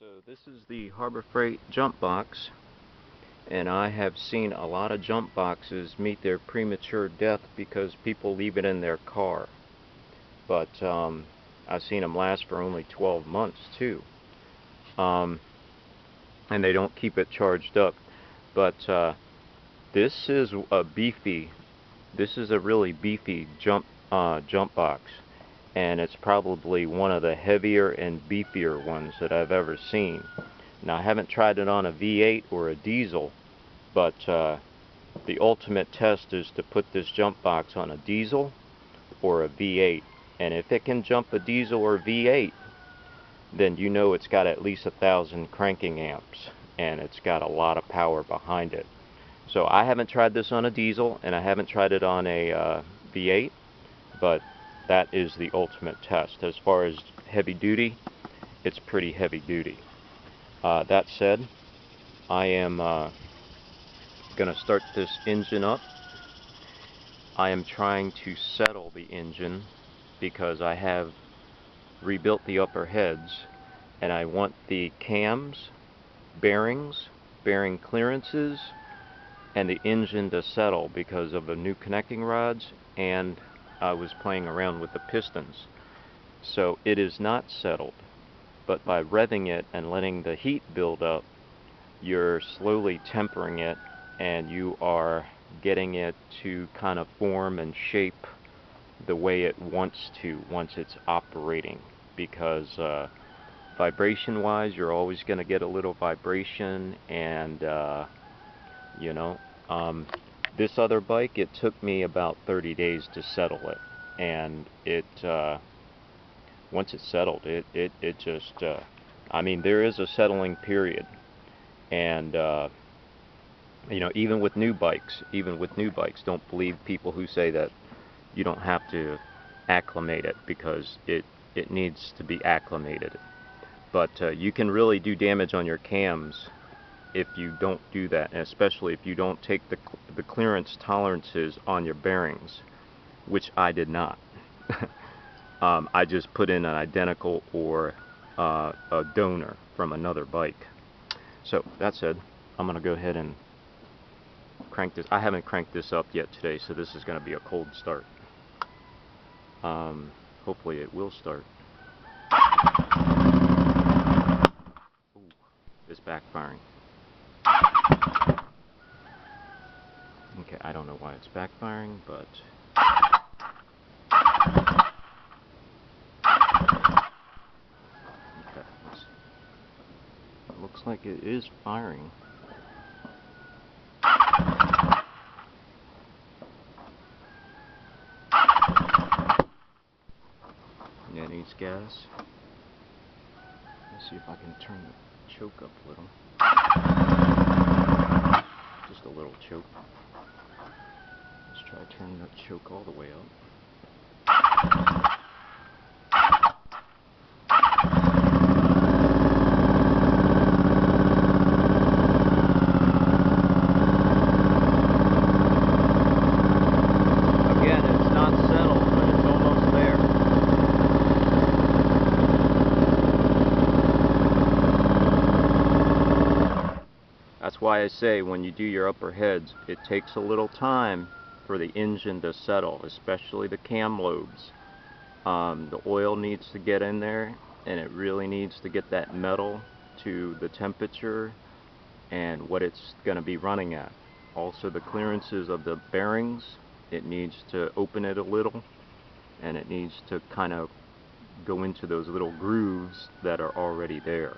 So this is the Harbor Freight jump box, and I have seen a lot of jump boxes meet their premature death because people leave it in their car. But I've seen them last for only 12 months too, and they don't keep it charged up. But this is a really beefy jump box. And it's probably one of the heavier and beefier ones that I've ever seen. Now, I haven't tried it on a V8 or a diesel, but the ultimate test is to put this jump box on a diesel or a V8. And if it can jump a diesel or V8, then you know it's got at least 1,000 cranking amps, and it's got a lot of power behind it. So I haven't tried this on a diesel, and I haven't tried it on a V8, but that is the ultimate test. As far as heavy duty, it's pretty heavy duty. That said, I am going to start this engine up. I am trying to settle the engine because I have rebuilt the upper heads, and I want the cams, bearings, bearing clearances, and the engine to settle because of the new connecting rods, and I was playing around with the pistons. So it is not settled, but by revving it and letting the heat build up, you're slowly tempering it, and you are getting it to kind of form and shape the way it wants to once it's operating. Because vibration wise, you're always going to get a little vibration, and this other bike, it took me about 30 days to settle it, and once it's settled, it just, I mean, there is a settling period, and even with new bikes, don't believe people who say that you don't have to acclimate it, because it needs to be acclimated. But you can really do damage on your cams if you don't do that, and especially if you don't take the clearance tolerances on your bearings, which I did not. I just put in an identical or a donor from another bike. So that said, I'm going to go ahead and crank this. I haven't cranked this up yet today, so this is going to be a cold start. Hopefully it will start. Ooh, it's backfiring. Okay, I don't know why it's backfiring, but okay, it looks like it is firing. Yeah, it needs gas. Let's see if I can turn the choke up a little. Just a little choke. Let's try turning that choke all the way up. Again, it's not settled, but it's almost there. That's why I say when you do your upper heads, it takes a little time for the engine to settle, especially the cam lobes. The oil needs to get in there, and it really needs to get that metal to the temperature and what it's going to be running at. Also, the clearances of the bearings, it needs to open it a little, and it needs to kind of go into those little grooves that are already there.